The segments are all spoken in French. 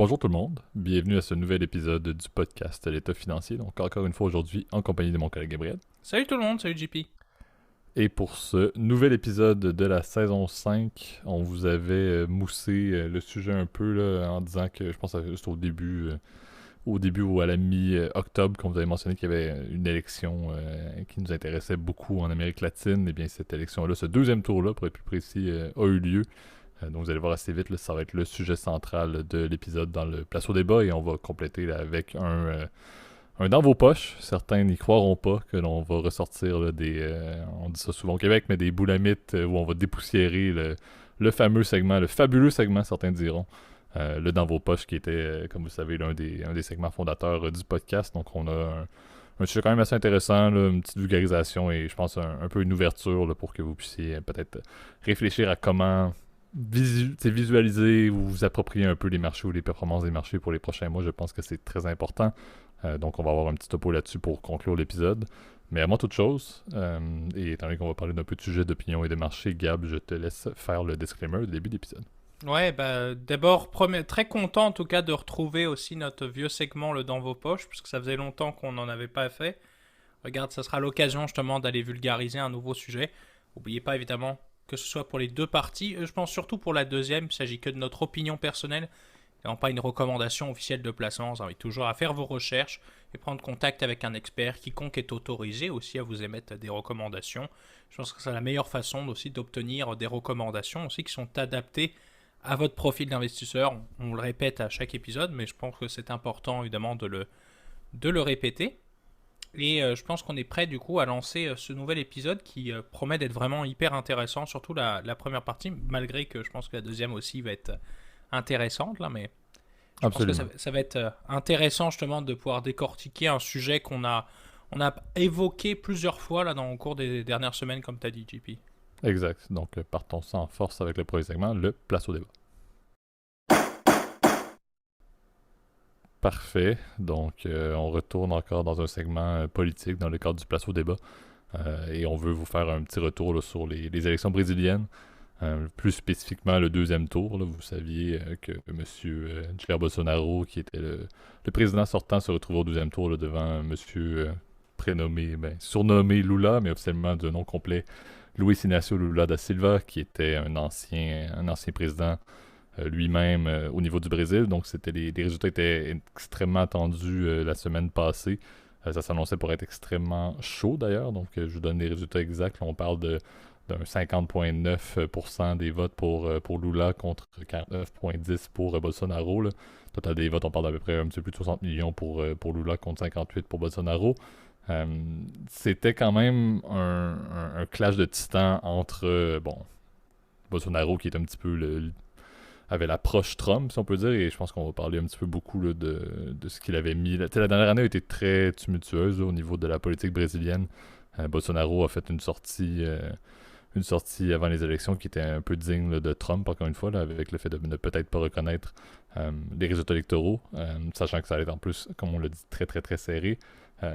Bonjour tout le monde, bienvenue à ce nouvel épisode du podcast L'État financier. Donc encore une fois aujourd'hui en compagnie de mon collègue Gabriel. Salut tout le monde, salut JP. Et pour ce nouvel épisode de la saison 5, on vous avait moussé le sujet un peu là, en disant que je pense que c'était au début ou à la mi-octobre qu'on vous avait mentionné qu'il y avait une élection qui nous intéressait beaucoup en Amérique latine. Et bien cette élection-là, ce deuxième tour-là pour être plus précis, a eu lieu. Donc vous allez voir assez vite, là, ça va être le sujet central de l'épisode dans le place au débat et on va compléter là, avec un dans vos poches. Certains n'y croiront pas que l'on va ressortir là, on dit ça souvent au Québec, mais des boulamites où on va dépoussiérer le fameux segment, le fabuleux segment, certains diront, le dans vos poches qui était, comme vous savez, un des segments fondateurs du podcast. Donc on a un sujet quand même assez intéressant, là, une petite vulgarisation et je pense un peu une ouverture là, pour que vous puissiez peut-être réfléchir à comment visualiser ou vous approprier un peu les marchés ou les performances des marchés pour les prochains mois. Je pense que c'est très important. Donc, on va avoir un petit topo là-dessus pour conclure l'épisode. Mais avant toute chose, et étant donné qu'on va parler d'un peu de sujet d'opinion et de marché, Gab, je te laisse faire le disclaimer du début d'épisode. Ouais, d'abord, très content en tout cas de retrouver aussi notre vieux segment le dans vos poches, puisque ça faisait longtemps qu'on n'en avait pas fait. Regarde, ça sera l'occasion justement d'aller vulgariser un nouveau sujet. N'oubliez pas évidemment que ce soit pour les deux parties. Je pense surtout pour la deuxième, il ne s'agit que de notre opinion personnelle, et non pas une recommandation officielle de placement. J'invite toujours à faire vos recherches et prendre contact avec un expert. Quiconque est autorisé aussi à vous émettre des recommandations. Je pense que c'est la meilleure façon aussi d'obtenir des recommandations aussi qui sont adaptées à votre profil d'investisseur. On le répète à chaque épisode, mais je pense que c'est important évidemment de le répéter. Et je pense qu'on est prêt du coup à lancer ce nouvel épisode qui promet d'être vraiment hyper intéressant, surtout la première partie, malgré que je pense que la deuxième aussi va être intéressante là, mais je pense que Absolument. ça va être intéressant justement de pouvoir décortiquer un sujet on a évoqué plusieurs fois là au cours des dernières semaines, comme tu as dit, JP. Exact. Donc, partons sans force avec le premier segment, le place au débat. Parfait. Donc, on retourne encore dans un segment politique dans le cadre du place au débat. Et on veut vous faire un petit retour là, sur les élections brésiliennes. Plus spécifiquement le deuxième tour. Là. Vous saviez que M. Jair Bolsonaro, qui était le président sortant, se retrouvait au deuxième tour là, devant M. Surnommé Lula, mais officiellement de nom complet Luiz Inácio Lula da Silva, qui était un ancien président lui-même au niveau du Brésil. Donc les résultats étaient extrêmement attendus la semaine passée. Ça s'annonçait pour être extrêmement chaud d'ailleurs. Donc je vous donne les résultats exacts. Là, on parle d'un 50,9% des votes pour Lula contre 49,10% pour Bolsonaro. Là. Total des votes, on parle d'à peu près un petit peu plus de 60 millions pour Lula contre 58 pour Bolsonaro. Euh, C'était quand même un clash de titans entre, Bolsonaro qui est un petit peu avait l'approche Trump, si on peut dire, et je pense qu'on va parler un petit peu beaucoup là, de ce qu'il avait mis. La dernière année a été très tumultueuse là, au niveau de la politique brésilienne. Bolsonaro a fait une sortie avant les élections qui était un peu digne là, de Trump, encore une fois, là, avec le fait de ne peut-être pas reconnaître les résultats électoraux, sachant que ça allait être en plus, comme on l'a dit, très très très serré.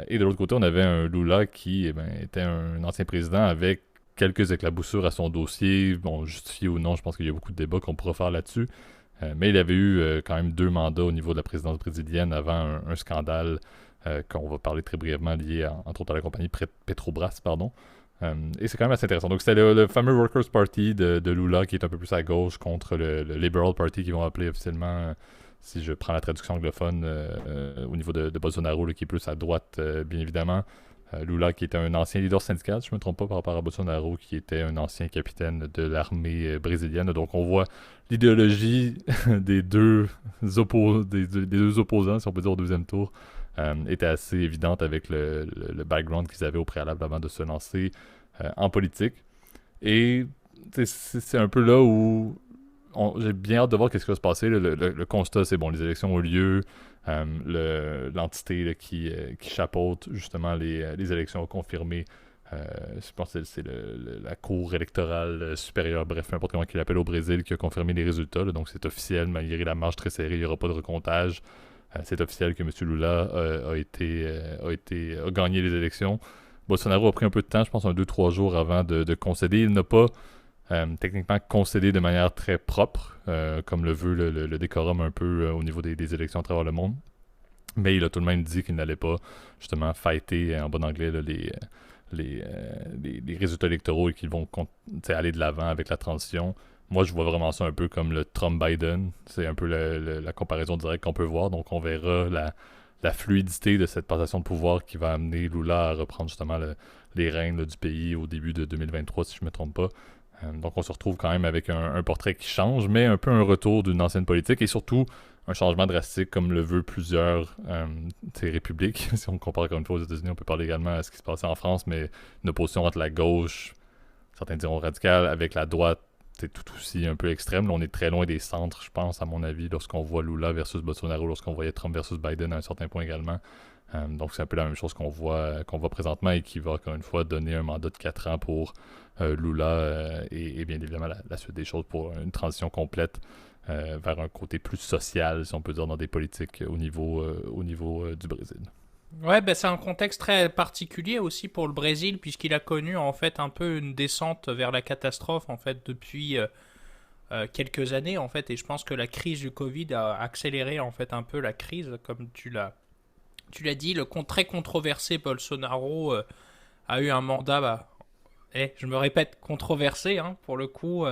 Et de l'autre côté, on avait un Lula qui était un ancien président avec quelques éclaboussures à son dossier, bon, justifié ou non, je pense qu'il y a beaucoup de débats qu'on pourra faire là-dessus. Mais il avait eu quand même 2 mandats au niveau de la présidence brésilienne avant un scandale qu'on va parler très brièvement lié entre autres à la compagnie Petrobras, pardon. Et c'est quand même assez intéressant. Donc c'était le fameux Workers' Party de Lula qui est un peu plus à gauche contre le Liberal Party qu'ils vont appeler officiellement, si je prends la traduction anglophone, au niveau de Bolsonaro, là, qui est plus à droite, bien évidemment. Lula qui était un ancien leader syndical, si je ne me trompe pas, par rapport à Bolsonaro qui était un ancien capitaine de l'armée brésilienne. Donc on voit l'idéologie des deux opposants, si on peut dire, au deuxième tour, était assez évidente avec le background qu'ils avaient au préalable avant de se lancer en politique. Et c'est un peu là où j'ai bien hâte de voir qu'est-ce qui va se passer. Le constat, c'est bon, les élections ont lieu. L'entité là, qui chapeaute justement les élections confirmées. Je pense que c'est la Cour électorale supérieure, bref, peu importe comment il l'appelle au Brésil, qui a confirmé les résultats. Là, donc c'est officiel, malgré la marge très serrée, il n'y aura pas de recomptage. C'est officiel que M. Lula a gagné les élections. Bolsonaro a pris un peu de temps, je pense un 2-3 jours avant de concéder. Il n'a pas techniquement concédé de manière très propre, comme le veut le décorum un peu au niveau des élections à travers le monde. Mais il a tout de même dit qu'il n'allait pas justement fighter en bon anglais là, les résultats électoraux et qu'ils vont aller de l'avant avec la transition. Moi, je vois vraiment ça un peu comme le Trump-Biden. C'est un peu la comparaison directe qu'on peut voir. Donc, on verra la fluidité de cette passation de pouvoir qui va amener Lula à reprendre justement les rênes là, du pays au début de 2023, si je ne me trompe pas. Donc, on se retrouve quand même avec un portrait qui change, mais un peu un retour d'une ancienne politique et surtout un changement drastique comme le veut plusieurs républiques. Si on compare encore une fois aux États-Unis, on peut parler également à ce qui se passait en France, mais une opposition entre la gauche, certains diront radicale, avec la droite, c'est tout aussi un peu extrême. Là, on est très loin des centres, je pense, à mon avis, lorsqu'on voit Lula versus Bolsonaro, lorsqu'on voyait Trump versus Biden à un certain point également. Donc, c'est un peu la même chose qu'on voit présentement et qui va, encore une fois, donner un mandat de 4 ans pour Lula et bien évidemment la suite des choses pour une transition complète vers un côté plus social, si on peut dire, dans des politiques au niveau du Brésil. Ouais, ben c'est un contexte très particulier aussi pour le Brésil, puisqu'il a connu en fait un peu une descente vers la catastrophe en fait depuis quelques années en fait, et je pense que la crise du Covid a accéléré en fait un peu la crise, comme tu l'as dit. Le très controversé Bolsonaro a eu un mandat, je me répète, controversé hein, pour le coup,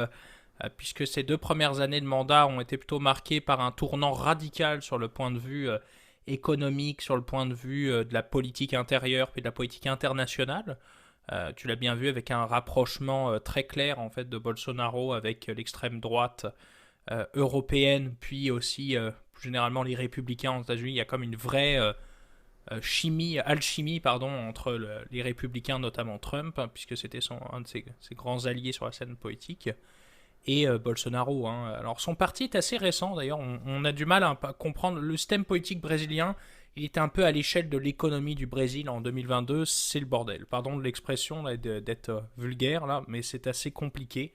puisque ces 2 premières années de mandat ont été plutôt marquées par un tournant radical sur le point de vue économique, sur le point de vue de la politique intérieure puis de la politique internationale. Tu l'as bien vu avec un rapprochement très clair en fait de Bolsonaro avec l'extrême droite européenne, puis aussi plus généralement les républicains aux États-Unis. Il y a comme une vraie alchimie entre les républicains, notamment Trump, hein, puisque c'était un de ses grands alliés sur la scène politique, et Bolsonaro. Hein. Alors son parti est assez récent d'ailleurs, on a du mal à comprendre le système politique brésilien. Il était un peu à l'échelle de l'économie du Brésil en 2022, c'est le bordel. Pardon de l'expression d'être vulgaire là, mais c'est assez compliqué.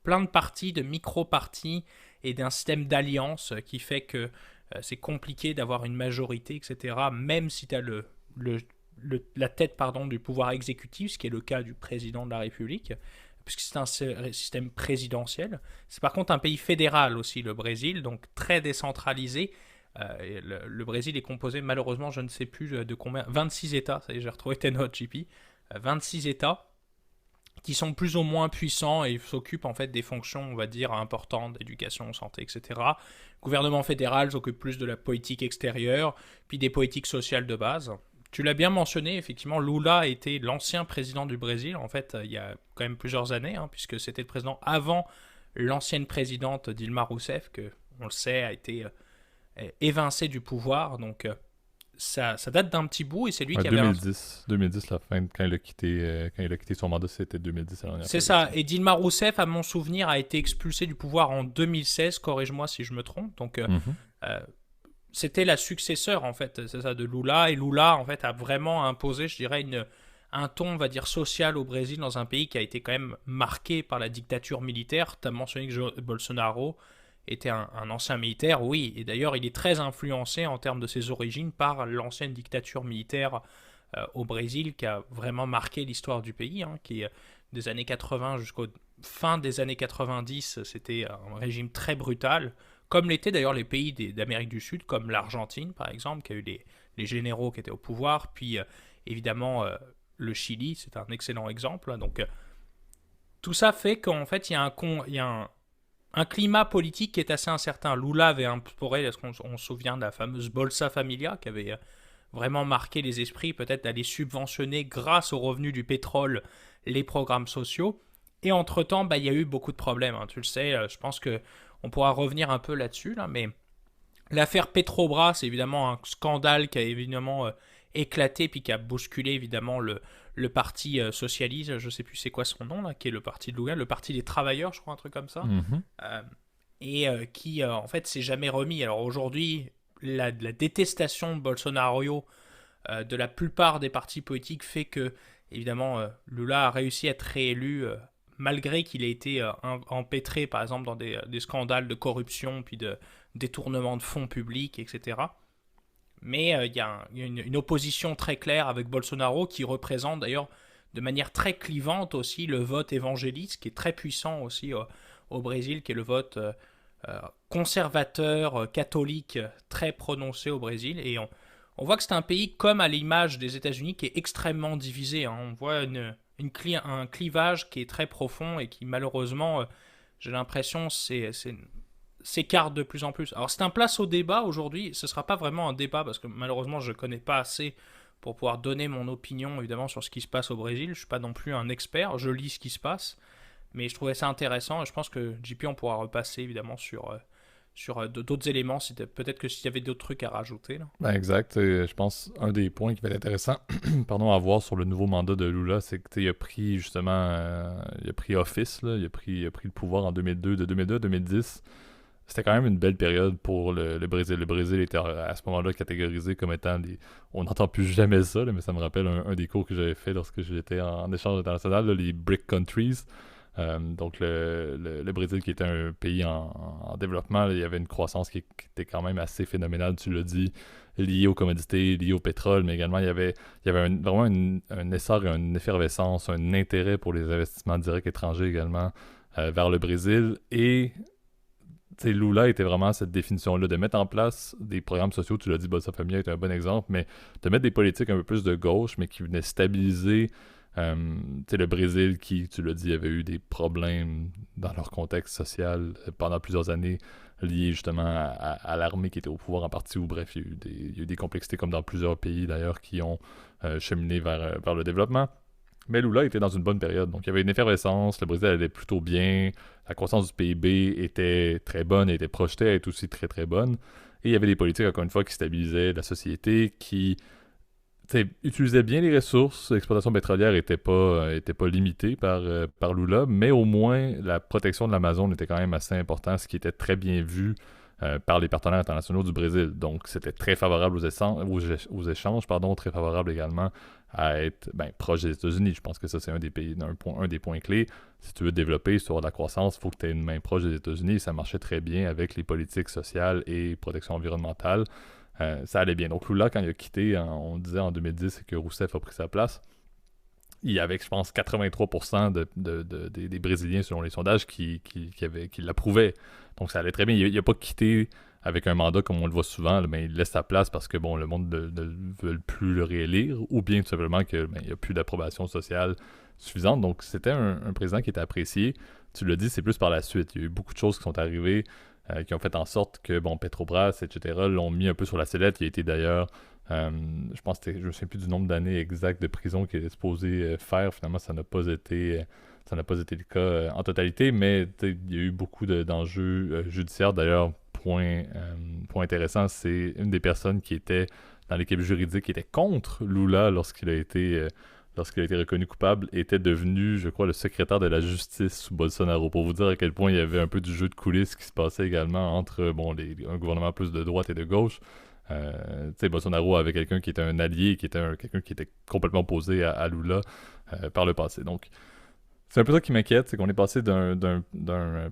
Plein de partis, de micro-partis et d'un système d'alliance qui fait que c'est compliqué d'avoir une majorité, etc. Même si tu as la tête du pouvoir exécutif, ce qui est le cas du président de la République, puisque c'est un système présidentiel. C'est par contre un pays fédéral aussi, le Brésil, donc très décentralisé. Le Brésil est composé, malheureusement, je ne sais plus de combien, 26 États, ça y est, j'ai retrouvé tes notes, JP, 26 États qui sont plus ou moins puissants et s'occupent en fait des fonctions, on va dire, importantes, d'éducation, santé, etc. Le gouvernement fédéral s'occupe plus de la politique extérieure, puis des politiques sociales de base. Tu l'as bien mentionné, effectivement, Lula était l'ancien président du Brésil, en fait, il y a quand même plusieurs années, hein, puisque c'était le président avant l'ancienne présidente Dilma Rousseff, que, on le sait, a été évincée du pouvoir, donc ça date d'un petit bout, et c'est lui qui avait... 2010, la fin, quand il a quitté son mandat, c'était 2010. C'est ça, et Dilma Rousseff, à mon souvenir, a été expulsée du pouvoir en 2016, corrige-moi si je me trompe, donc... c'était la successeur en fait, c'est ça, de Lula, et Lula en fait a vraiment imposé, je dirais, un ton, on va dire, social au Brésil, dans un pays qui a été quand même marqué par la dictature militaire. Tu as mentionné que Bolsonaro était un ancien militaire, oui, et d'ailleurs il est très influencé en termes de ses origines par l'ancienne dictature militaire au Brésil, qui a vraiment marqué l'histoire du pays, hein, qui est des années 80 jusqu'au fin des années 90, c'était un régime très brutal, comme l'étaient d'ailleurs les pays d'Amérique du Sud, comme l'Argentine par exemple, qui a eu les généraux qui étaient au pouvoir, puis évidemment le Chili, c'est un excellent exemple. Donc tout ça fait qu'en fait il y a un climat politique qui est assez incertain. Lula avait instauré, est-ce qu'on se souvient de la fameuse Bolsa Familia, qui avait vraiment marqué les esprits, peut-être d'aller subventionner grâce aux revenus du pétrole les programmes sociaux. Et entre-temps, il y a eu beaucoup de problèmes, hein, tu le sais, je pense qu'on pourra revenir un peu là-dessus, là, mais l'affaire Petrobras, c'est évidemment un scandale qui a évidemment éclaté, puis qui a bousculé évidemment le parti socialiste, je ne sais plus c'est quoi son nom, là, qui est le parti de Lula, le parti des travailleurs, je crois, un truc comme ça, et qui en fait s'est jamais remis. Alors aujourd'hui, la détestation de Bolsonaro de la plupart des partis politiques fait que, évidemment, Lula a réussi à être réélu malgré qu'il ait été empêtré, par exemple, dans des scandales de corruption, puis de détournement de fonds publics, etc. Mais il y a une opposition très claire avec Bolsonaro, qui représente d'ailleurs de manière très clivante aussi le vote évangéliste, qui est très puissant aussi au Brésil, qui est le vote conservateur, catholique, très prononcé au Brésil. Et on voit que c'est un pays, comme à l'image des États-Unis, qui est extrêmement divisé. Hein. On voit un clivage qui est très profond et qui, malheureusement, j'ai l'impression, s'écarte de plus en plus. Alors, c'est un place au débat aujourd'hui. Ce ne sera pas vraiment un débat parce que, malheureusement, je ne connais pas assez pour pouvoir donner mon opinion, évidemment, sur ce qui se passe au Brésil. Je ne suis pas non plus un expert. Je lis ce qui se passe. Mais je trouvais ça intéressant et je pense que JP, on pourra repasser, évidemment, sur d'autres éléments, peut-être que s'il y avait d'autres trucs à rajouter. Là. Ben exact. Je pense un des points qui va être intéressant pardon, à voir sur le nouveau mandat de Lula, c'est qu'il a pris justement il a pris office, là, il a pris le pouvoir en 2002, de 2002 à 2010. C'était quand même une belle période pour le Brésil. Le Brésil était à ce moment-là catégorisé comme étant on n'entend plus jamais ça, là, mais ça me rappelle un des cours que j'avais fait lorsque j'étais en échange international, là, les BRIC countries. Donc le Brésil qui était un pays en développement, là, il y avait une croissance qui était quand même assez phénoménale, tu l'as dit, liée aux commodités, liée au pétrole, mais également il y avait vraiment un essor et une effervescence, un intérêt pour les investissements directs étrangers également vers le Brésil. Et Lula était vraiment cette définition-là, de mettre en place des programmes sociaux, tu l'as dit, Bolsa Family est un bon exemple, mais de mettre des politiques un peu plus de gauche, mais qui venaient stabiliser le Brésil qui, tu l'as dit, avait eu des problèmes dans leur contexte social pendant plusieurs années liés justement à l'armée qui était au pouvoir en partie, ou bref, il y a eu des complexités comme dans plusieurs pays d'ailleurs qui ont cheminé vers le développement. Mais Lula était dans une bonne période, donc il y avait une effervescence, le Brésil allait plutôt bien, la croissance du PIB était très bonne et était projetée à être aussi très très bonne, et il y avait des politiques encore une fois qui stabilisaient la société, qui utilisait bien les ressources. L'exploitation pétrolière était pas limitée par Lula, mais au moins la protection de l'Amazone était quand même assez important, ce qui était très bien vu par les partenaires internationaux du Brésil. Donc c'était très favorable aux échanges, très favorable également à être proche des États-Unis. Je pense que ça c'est un des points clés. Si tu veux te développer, si tu veux avoir de la croissance, il faut que tu aies une main proche des États-Unis, et ça marchait très bien avec les politiques sociales et protection environnementale. Ça allait bien. Donc Lula, quand il a quitté, on disait en 2010 que Rousseff a pris sa place, il y avait, je pense, 83% des Brésiliens, selon les sondages, qui l'approuvaient. Donc ça allait très bien. Il n'a pas quitté avec un mandat comme on le voit souvent, mais il laisse sa place parce que le monde ne veut plus le réélire, ou bien tout simplement qu'il n'y a plus d'approbation sociale suffisante. Donc c'était un président qui était apprécié. Tu l'as dit, c'est plus par la suite. Il y a eu beaucoup de choses qui sont arrivées qui ont fait en sorte que Petrobras, etc., l'ont mis un peu sur la sellette. Il a été d'ailleurs, je pense que je me souviens plus du nombre d'années exact de prison qu'il est supposé faire. Finalement, ça n'a pas été le cas en totalité, mais il y a eu beaucoup d'enjeux judiciaires. D'ailleurs, point intéressant, c'est une des personnes qui était dans l'équipe juridique qui était contre Lula lorsqu'il a été reconnu coupable, était devenu, je crois, le secrétaire de la justice sous Bolsonaro, pour vous dire à quel point il y avait un peu du jeu de coulisses qui se passait également entre un gouvernement plus de droite et de gauche. Bolsonaro avait quelqu'un qui était un allié, quelqu'un qui était complètement opposé à Lula par le passé. Donc, c'est un peu ça qui m'inquiète, c'est qu'on est passé d'un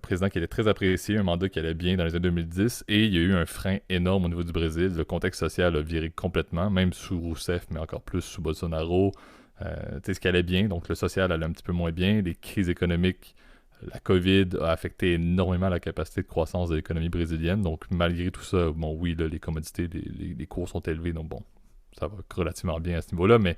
président qui était très apprécié, un mandat qui allait bien dans les années 2010, et il y a eu un frein énorme au niveau du Brésil. Le contexte social a viré complètement, même sous Rousseff, mais encore plus sous Bolsonaro. Ce qui allait bien, donc le social allait un petit peu moins bien, les crises économiques, la COVID a affecté énormément la capacité de croissance de l'économie brésilienne, donc malgré tout ça, oui, là, les commodités, les cours sont élevés, donc ça va relativement bien à ce niveau-là, mais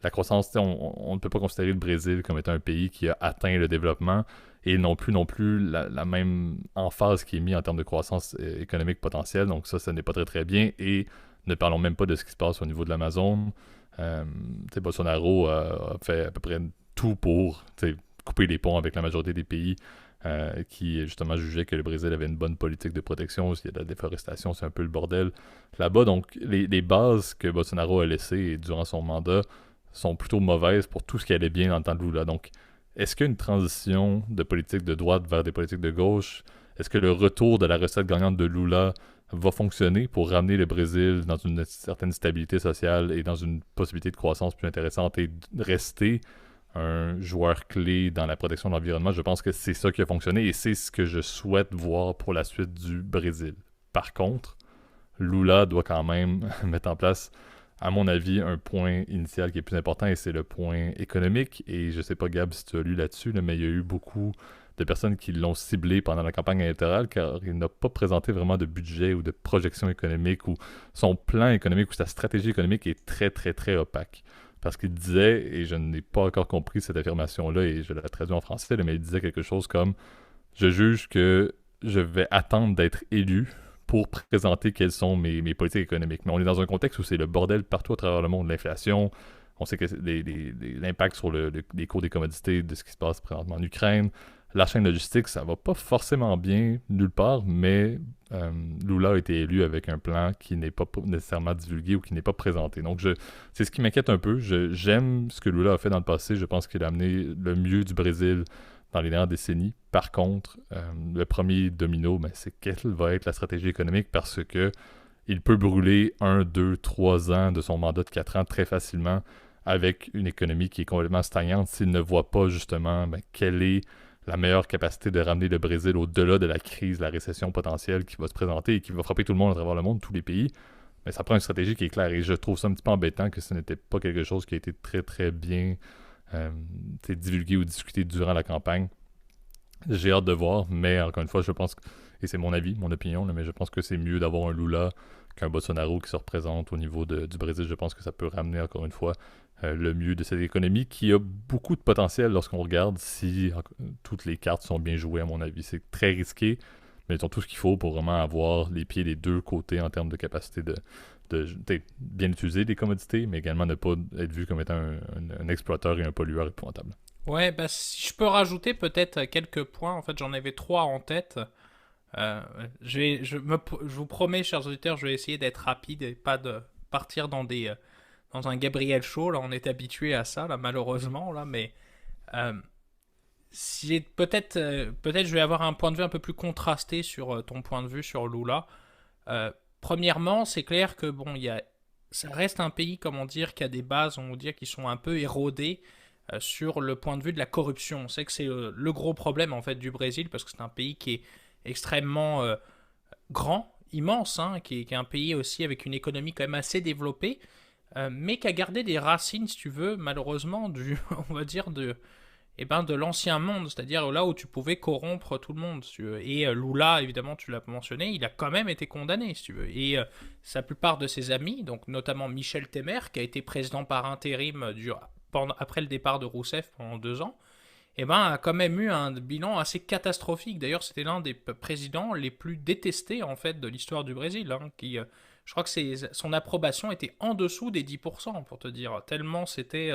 la croissance, on ne peut pas considérer le Brésil comme étant un pays qui a atteint le développement, et non plus la même emphase qui est mise en termes de croissance économique potentielle, donc ça n'est pas très très bien, et ne parlons même pas de ce qui se passe au niveau de l'Amazone. Bolsonaro a fait à peu près tout pour couper les ponts avec la majorité des pays qui justement jugeaient que le Brésil avait une bonne politique de protection. S'il y a de la déforestation, c'est un peu le bordel là-bas. Donc les bases que Bolsonaro a laissées durant son mandat sont plutôt mauvaises pour tout ce qui allait bien dans le temps de Lula. Donc est-ce qu'il y a une transition de politique de droite vers des politiques de gauche? Est-ce que le retour de la recette gagnante de Lula va fonctionner pour ramener le Brésil dans une certaine stabilité sociale et dans une possibilité de croissance plus intéressante et rester un joueur clé dans la protection de l'environnement? Je pense que c'est ça qui a fonctionné et c'est ce que je souhaite voir pour la suite du Brésil. Par contre, Lula doit quand même mettre en place à mon avis, un point initial qui est plus important, et c'est le point économique. Et je sais pas, Gab, si tu as lu là-dessus, là, mais il y a eu beaucoup de personnes qui l'ont ciblé pendant la campagne électorale, car il n'a pas présenté vraiment de budget ou de projection économique, ou son plan économique ou sa stratégie économique est très, très, très opaque. Parce qu'il disait, et je n'ai pas encore compris cette affirmation-là, et je la traduis en français, là, mais il disait quelque chose comme je juge que je vais attendre d'être élu pour présenter quelles sont mes politiques économiques. Mais on est dans un contexte où c'est le bordel partout à travers le monde, l'inflation, on sait que l'impact sur les cours des commodités de ce qui se passe présentement en Ukraine, la chaîne logistique, ça va pas forcément bien nulle part, mais Lula a été élu avec un plan qui n'est pas nécessairement divulgué ou qui n'est pas présenté. Donc c'est ce qui m'inquiète un peu. J'aime ce que Lula a fait dans le passé. Je pense qu'il a amené le mieux du Brésil dans les dernières décennies. Par contre, le premier domino, ben, c'est quelle va être la stratégie économique parce que il peut brûler 1, 2, 3 ans de son mandat de 4 ans très facilement avec une économie qui est complètement stagnante s'il ne voit pas justement ben, quelle est la meilleure capacité de ramener le Brésil au-delà de la crise, la récession potentielle qui va se présenter et qui va frapper tout le monde à travers le monde, tous les pays. Mais ça prend une stratégie qui est claire et je trouve ça un petit peu embêtant que ce n'était pas quelque chose qui a été très très bien divulgué ou discuté durant la campagne. J'ai hâte de voir, mais encore une fois, je pense, et c'est mon avis, mon opinion, là, mais je pense que c'est mieux d'avoir un Lula qu'un Bolsonaro qui se représente au niveau du Brésil. Je pense que ça peut ramener, encore une fois, le mieux de cette économie qui a beaucoup de potentiel lorsqu'on regarde si toutes les cartes sont bien jouées, à mon avis. C'est très risqué, mais ils ont tout ce qu'il faut pour vraiment avoir les pieds des deux côtés en termes de capacité de bien utiliser des commodités, mais également ne pas être vu comme étant un exploiteur et un pollueur épouvantable. Ouais, bah si je peux rajouter peut-être quelques points, en fait j'en avais trois en tête. Je vous promets, chers auditeurs, je vais essayer d'être rapide et pas de partir dans un Gabriel Shaw. Là, on est habitué à ça, là, malheureusement, là, mais euh, si peut-être je vais avoir un point de vue un peu plus contrasté sur ton point de vue sur Lula. Premièrement, c'est clair que bon, ça reste un pays, comment dire, qui a des bases, on va dire, qui sont un peu érodées sur le point de vue de la corruption. On sait que c'est le gros problème en fait du Brésil parce que c'est un pays qui est extrêmement grand, immense, hein, qui est un pays aussi avec une économie quand même assez développée, mais qui a gardé des racines, si tu veux, malheureusement, on va dire, de l'ancien monde, c'est-à-dire là où tu pouvais corrompre tout le monde, si tu veux. Et Lula, évidemment, tu l'as mentionné, il a quand même été condamné, si tu veux. Et sa plupart de ses amis, donc notamment Michel Temer, qui a été président par intérim après le départ de Rousseff pendant 2 ans, a quand même eu un bilan assez catastrophique. D'ailleurs, c'était l'un des présidents les plus détestés en fait de l'histoire du Brésil, hein, je crois que son approbation était en dessous des 10%, pour te dire, tellement c'était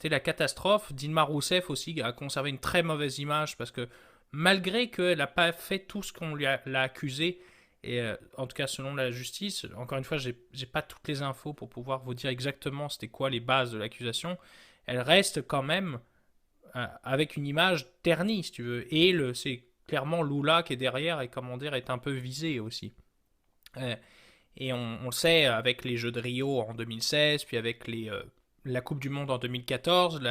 la catastrophe. Dilma Rousseff aussi a conservé une très mauvaise image parce que malgré qu'elle n'a pas fait tout ce qu'on l'a accusé, et en tout cas selon la justice, encore une fois, j'ai pas toutes les infos pour pouvoir vous dire exactement c'était quoi les bases de l'accusation, elle reste quand même avec une image ternie, si tu veux. Et c'est clairement Lula qui est derrière et comment dire est un peu visé aussi. Et on le sait avec les Jeux de Rio en 2016, puis avec la Coupe du Monde en 2014,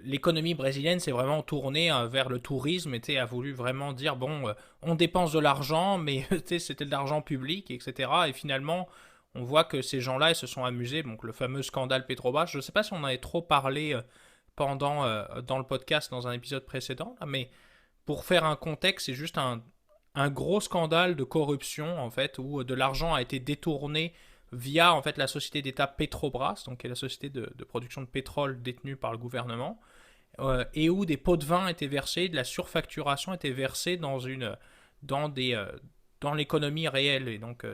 l'économie brésilienne s'est vraiment tournée vers le tourisme et a voulu vraiment dire bon, on dépense de l'argent, mais c'était de l'argent public, etc. Et finalement, on voit que ces gens-là ils se sont amusés. Donc le fameux scandale Petrobras, je ne sais pas si on en avait trop parlé dans le podcast dans un épisode précédent, mais pour faire un contexte, c'est juste un gros scandale de corruption en fait où de l'argent a été détourné via en fait la société d'État Petrobras, donc qui est la société de production de pétrole détenue par le gouvernement, et où des pots de vin étaient versés, de la surfacturation était versée dans l'économie réelle. Et donc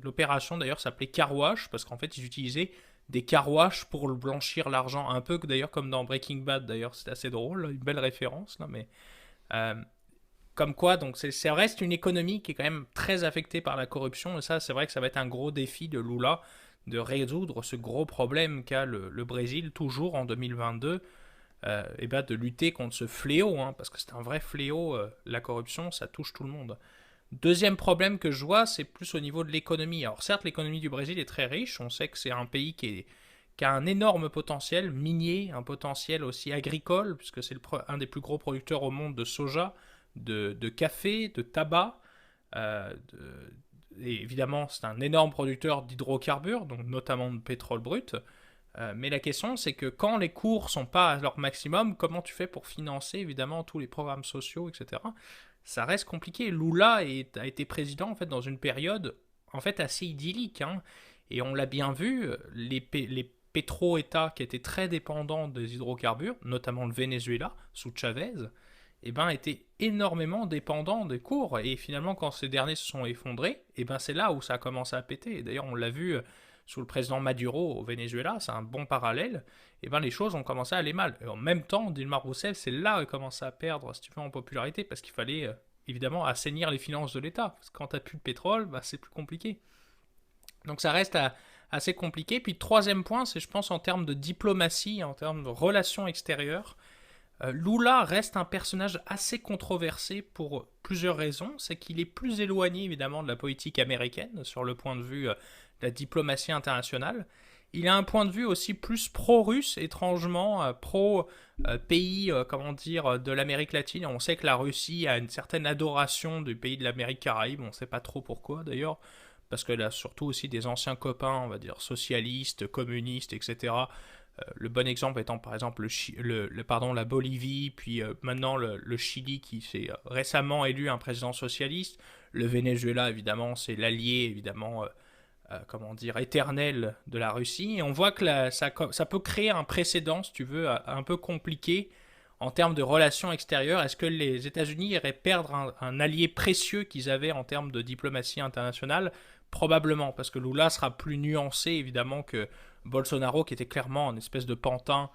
l'opération d'ailleurs s'appelait car wash parce qu'en fait ils utilisaient des car wash pour blanchir l'argent, un peu d'ailleurs comme dans Breaking Bad d'ailleurs, c'est assez drôle, une belle référence là, mais comme quoi, donc ça reste une économie qui est quand même très affectée par la corruption, et ça, c'est vrai que ça va être un gros défi de Lula, de résoudre ce gros problème qu'a le Brésil, toujours en 2022, de lutter contre ce fléau, hein, parce que c'est un vrai fléau, la corruption, ça touche tout le monde. Deuxième problème que je vois, c'est plus au niveau de l'économie. Alors certes, l'économie du Brésil est très riche, on sait que c'est un pays qui a un énorme potentiel minier, un potentiel aussi agricole, puisque c'est un des plus gros producteurs au monde de soja, de café, de tabac, et évidemment, c'est un énorme producteur d'hydrocarbures, donc notamment de pétrole brut. Mais la question, c'est que quand les cours sont pas à leur maximum, comment tu fais pour financer évidemment tous les programmes sociaux, etc. Ça reste compliqué. Lula a été président en fait dans une période en fait assez idyllique, hein. Et on l'a bien vu, les pétro-États qui étaient très dépendants des hydrocarbures, notamment le Venezuela sous Chavez, eh ben, étaient énormément dépendants des cours. Et finalement, quand ces derniers se sont effondrés, eh ben, c'est là où ça a commencé à péter. Et d'ailleurs, on l'a vu sous le président Maduro au Venezuela, c'est un bon parallèle. Eh ben, les choses ont commencé à aller mal. Et en même temps, Dilma Rousseff, c'est là où elle commence à perdre, si tu veux, en popularité, parce qu'il fallait évidemment assainir les finances de l'État. Parce que quand tu n'as plus de pétrole, bah, c'est plus compliqué. Donc ça reste assez compliqué. Puis le troisième point, c'est je pense en termes de diplomatie, en termes de relations extérieures. Lula reste un personnage assez controversé pour plusieurs raisons. C'est qu'il est plus éloigné évidemment de la politique américaine sur le point de vue de la diplomatie internationale. Il a un point de vue aussi plus pro-russe, étrangement, pro-pays, comment dire, de l'Amérique latine. On sait que la Russie a une certaine adoration du pays de l'Amérique Caraïbe, on ne sait pas trop pourquoi d'ailleurs, parce qu'elle a surtout aussi des anciens copains, on va dire, socialistes, communistes, etc. Le bon exemple étant par exemple la Bolivie, puis maintenant le Chili qui s'est récemment élu un président socialiste. Le Venezuela, évidemment, c'est l'allié, évidemment, comment dire, éternel de la Russie. Et on voit que ça peut créer un précédent, si tu veux, un peu compliqué en termes de relations extérieures. Est-ce que les États-Unis iraient perdre un allié précieux qu'ils avaient en termes de diplomatie internationale? Probablement, parce que Lula sera plus nuancé, évidemment, que Bolsonaro, qui était clairement une espèce de pantin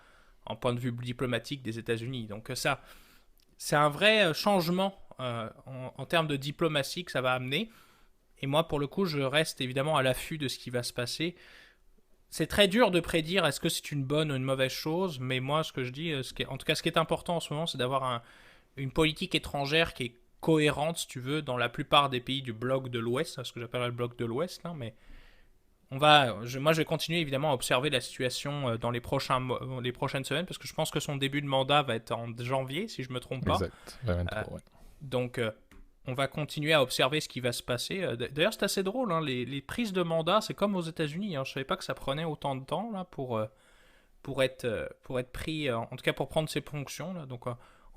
en point de vue diplomatique des États-Unis. Donc ça, c'est un vrai changement en termes de diplomatie que ça va amener. Et moi, pour le coup, je reste évidemment à l'affût de ce qui va se passer. C'est très dur de prédire est-ce que c'est une bonne ou une mauvaise chose, mais moi, ce que je dis, en tout cas, ce qui est important en ce moment, c'est d'avoir une politique étrangère qui est cohérente, si tu veux, dans la plupart des pays du bloc de l'Ouest, ce que j'appelle le bloc de l'Ouest, là, mais moi, je vais continuer évidemment à observer la situation dans les prochaines semaines, parce que je pense que son début de mandat va être en janvier, si je me trompe pas. Exact, 23, ouais. Donc, on va continuer à observer ce qui va se passer. D'ailleurs, c'est assez drôle, hein, les prises de mandat, c'est comme aux États-Unis. Hein, je savais pas que ça prenait autant de temps là pour être pris, en tout cas pour prendre ses fonctions. Là. Donc,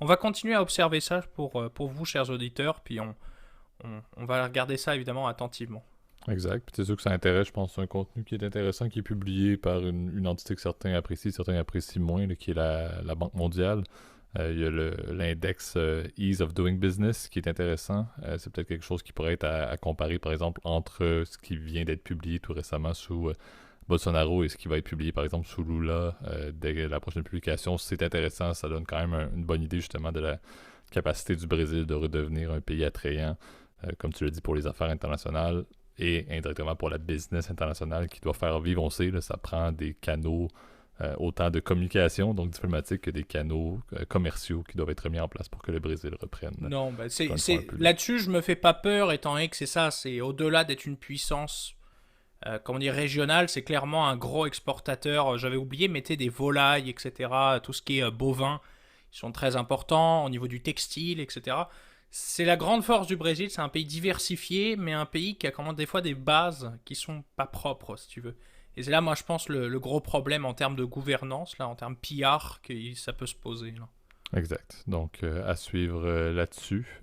on va continuer à observer ça pour vous, chers auditeurs, puis on va regarder ça évidemment attentivement. Exact. Puis c'est sûr que ça intéresse, je pense, un contenu qui est intéressant, qui est publié par une entité que certains apprécient moins, là, qui est la Banque mondiale. Il y a l'index Ease of Doing Business qui est intéressant. C'est peut-être quelque chose qui pourrait être à comparer, par exemple, entre ce qui vient d'être publié tout récemment sous Bolsonaro et ce qui va être publié, par exemple, sous Lula dès la prochaine publication. C'est intéressant, ça donne quand même une bonne idée, justement, de la capacité du Brésil de redevenir un pays attrayant, comme tu l'as dit, pour les affaires internationales et indirectement pour la business internationale qui doit faire vivre. On sait, là, ça prend des canaux autant de communication, donc diplomatiques, que des canaux commerciaux qui doivent être mis en place pour que le Brésil reprenne. Non, ben là-dessus, je me fais pas peur, étant donné que c'est ça, c'est au-delà d'être une puissance, comment dire, régionale, c'est clairement un gros exportateur. J'avais oublié, mettez des volailles, etc., tout ce qui est bovin, ils sont très importants au niveau du textile, etc. C'est la grande force du Brésil, c'est un pays diversifié, mais un pays qui a quand même des fois des bases qui sont pas propres, si tu veux. Et c'est là, moi, je pense, le gros problème en termes de gouvernance, là, en termes PR, que ça peut se poser. Là. Exact. Donc, à suivre là-dessus.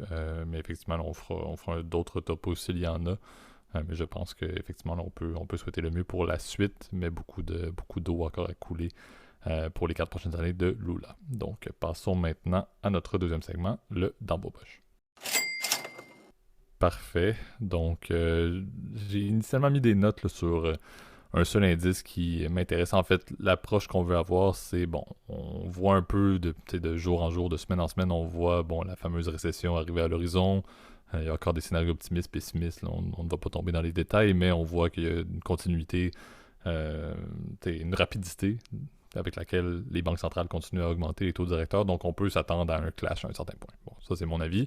Mais effectivement, là, on fera d'autres topos s'il y en a. Mais je pense qu'effectivement, on peut souhaiter le mieux pour la suite, mais beaucoup d'eau encore à couler pour les 4 prochaines années de Lula. Donc, passons maintenant à notre deuxième segment, le Dans vos poches. Parfait. Donc, j'ai initialement mis des notes là, sur un seul indice qui m'intéresse. En fait, l'approche qu'on veut avoir, c'est, bon, on voit un peu de jour en jour, de semaine en semaine, on voit, bon, la fameuse récession arriver à l'horizon. Il y a encore des scénarios optimistes, pessimistes. Là, on ne va pas tomber dans les détails, mais on voit qu'il y a une continuité, une rapidité avec laquelle les banques centrales continuent à augmenter les taux directeurs. Donc, on peut s'attendre à un clash à un certain point. Bon, ça, c'est mon avis.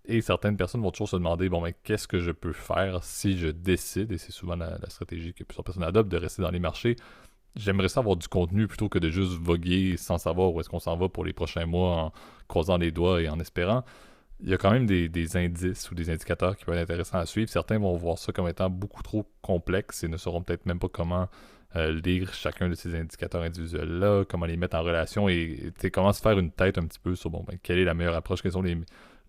Et certaines personnes vont toujours se demander, bon, mais qu'est-ce que je peux faire si je décide, et c'est souvent la stratégie que plusieurs personnes adoptent, de rester dans les marchés. J'aimerais ça avoir du contenu plutôt que de juste voguer sans savoir où est-ce qu'on s'en va pour les prochains mois en croisant les doigts et en espérant. il y a quand même des indices ou des indicateurs qui peuvent être intéressants à suivre. Certains vont voir ça comme étant beaucoup trop complexe et ne sauront peut-être même pas comment lire chacun de ces indicateurs individuels-là, comment les mettre en relation et comment se faire une tête un petit peu sur bon, ben, quelle est la meilleure approche, quelles sont les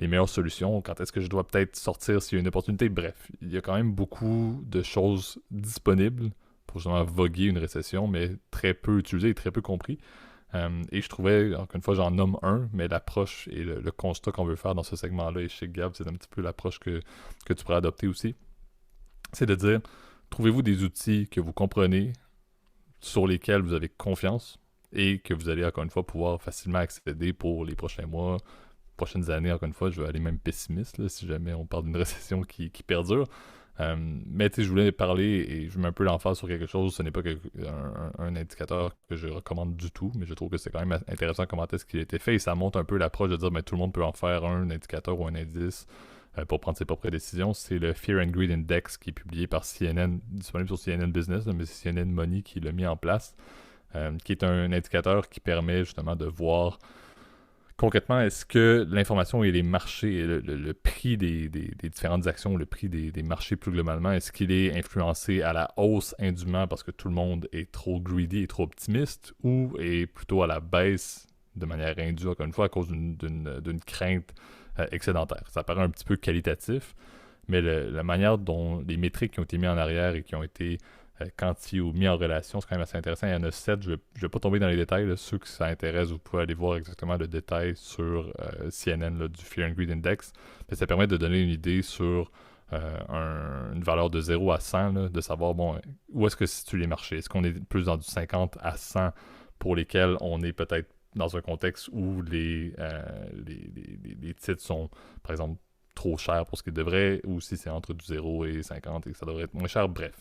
meilleures solutions, quand est-ce que je dois peut-être sortir s'il y a une opportunité. Bref, il y a quand même beaucoup de choses disponibles pour justement voguer une récession, mais très peu utilisées et très peu compris. Et je trouvais, encore une fois, j'en nomme un, mais l'approche et le constat qu'on veut faire dans ce segment-là, et chez Gab, c'est un petit peu l'approche que tu pourrais adopter aussi. C'est de dire, trouvez-vous des outils que vous comprenez, sur lesquels vous avez confiance, et que vous allez, encore une fois, pouvoir facilement accéder pour les prochains mois, prochaines années. Encore une fois, je vais aller même pessimiste, là, si jamais on parle d'une récession qui perdure. Mais tu sais, je voulais parler et je mets un peu l'emphase sur quelque chose. Ce n'est pas un indicateur que je recommande du tout, mais je trouve que c'est quand même intéressant comment est-ce qu'il a été fait et ça montre un peu l'approche de dire ben, tout le monde peut en faire un indicateur ou un indice pour prendre ses propres décisions. C'est le Fear and Greed Index qui est publié par CNN, disponible sur CNN Business, là, mais c'est CNN Money qui l'a mis en place, qui est un indicateur qui permet justement de voir concrètement, est-ce que l'information et les marchés, le prix des différentes actions, le prix des marchés plus globalement, est-ce qu'il est influencé à la hausse indûment parce que tout le monde est trop greedy et trop optimiste, ou est plutôt à la baisse de manière indue, encore une fois, à cause d'une crainte excédentaire? Ça paraît un petit peu qualitatif, mais la manière dont les métriques qui ont été mises en arrière et qui ont été quantifiés ou mis en relation, c'est quand même assez intéressant. Il y en a 7, je ne vais pas tomber dans les détails. Là. Ceux qui ça intéresse, vous pouvez aller voir exactement le détail sur CNN là, du Fear and Greed Index. Mais ça permet de donner une idée sur une valeur de 0 à 100, là, de savoir bon, où est-ce que se situent les marchés. Est-ce qu'on est plus dans du 50 à 100 pour lesquels on est peut-être dans un contexte où les titres sont, par exemple, trop chers pour ce qu'ils devraient, ou si c'est entre du 0 et 50 et que ça devrait être moins cher. Bref.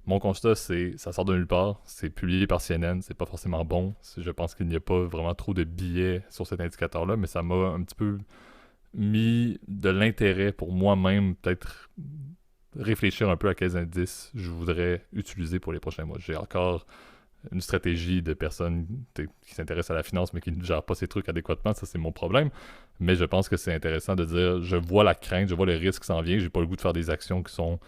Mon constat, c'est ça sort de nulle part, c'est publié par CNN, c'est pas forcément bon. Je pense qu'il n'y a pas vraiment trop de billets sur cet indicateur-là, mais ça m'a un petit peu mis de l'intérêt pour moi-même, peut-être réfléchir un peu à quels indices je voudrais utiliser pour les prochains mois. J'ai encore une stratégie de personnes qui s'intéressent à la finance mais qui ne gèrent pas ces trucs adéquatement, ça c'est mon problème. Mais je pense que c'est intéressant de dire, je vois la crainte, je vois le risque qui s'en vient, j'ai pas le goût de faire des actions qui sont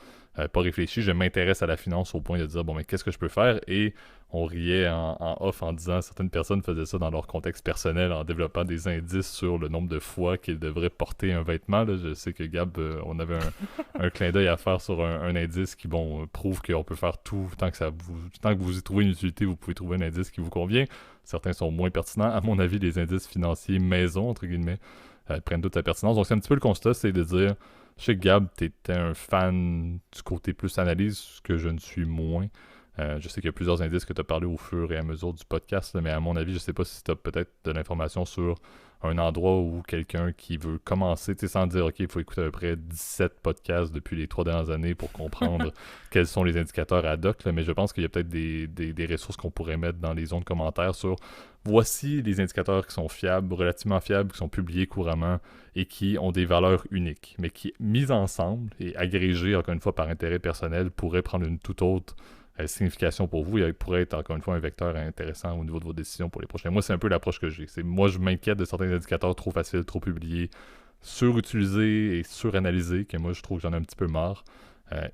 pas réfléchies, je m'intéresse à la finance au point de dire, bon mais qu'est-ce que je peux faire? Et on riait en off en disant, certaines personnes faisaient ça dans leur contexte personnel en développant des indices sur le nombre de fois qu'ils devraient porter un vêtement. Là. Je sais que Gab, on avait un clin d'œil à faire sur un indice qui prouve qu'on peut faire tout tant que vous y trouvez une utilité, vous pouvez trouver un indice qui vous convient. Certains sont moins pertinents. À mon avis, les indices financiers maison, entre guillemets, prennent toute sa pertinence. Donc c'est un petit peu le constat, c'est de dire, je sais que Gab, t'étais un fan du côté plus analyse, ce que je ne suis moins. Je sais qu'il y a plusieurs indices que tu as parlé au fur et à mesure du podcast, là, mais à mon avis, je sais pas si tu as peut-être de l'information sur un endroit où quelqu'un qui veut commencer, tu sais, sans dire, OK, il faut écouter à peu près 17 podcasts depuis les 3 dernières années pour comprendre quels sont les indicateurs ad hoc, là, mais je pense qu'il y a peut-être des ressources qu'on pourrait mettre dans les zones commentaires sur voici les indicateurs qui sont fiables, relativement fiables, qui sont publiés couramment et qui ont des valeurs uniques, mais qui, mises ensemble et agrégées, encore une fois, par intérêt personnel, pourraient prendre une toute autre signification pour vous et pourrait être encore une fois un vecteur intéressant au niveau de vos décisions pour les prochains mois. C'est un peu l'approche que j'ai. Moi, je m'inquiète de certains indicateurs trop faciles, trop publiés, surutilisés et suranalysés, que moi, je trouve que j'en ai un petit peu marre.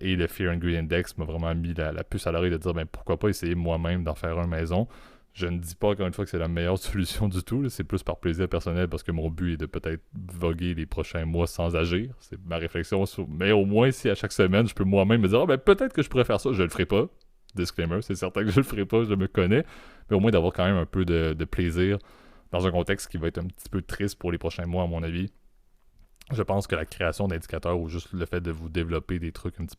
Et le Fear and Greed Index m'a vraiment mis la puce à l'oreille de dire, ben pourquoi pas essayer moi-même d'en faire un maison. Je ne dis pas encore une fois que c'est la meilleure solution du tout. Là. C'est plus par plaisir personnel parce que mon but est de peut-être voguer les prochains mois sans agir. C'est ma réflexion. Mais au moins, si à chaque semaine, je peux moi-même me dire, ben peut-être que je pourrais faire ça, je le ferai pas. Disclaimer, c'est certain que je le ferai pas, je me connais, mais au moins d'avoir quand même un peu de plaisir dans un contexte qui va être un petit peu triste pour les prochains mois, à mon avis. Je pense que la création d'indicateurs ou juste le fait de vous développer des trucs un petit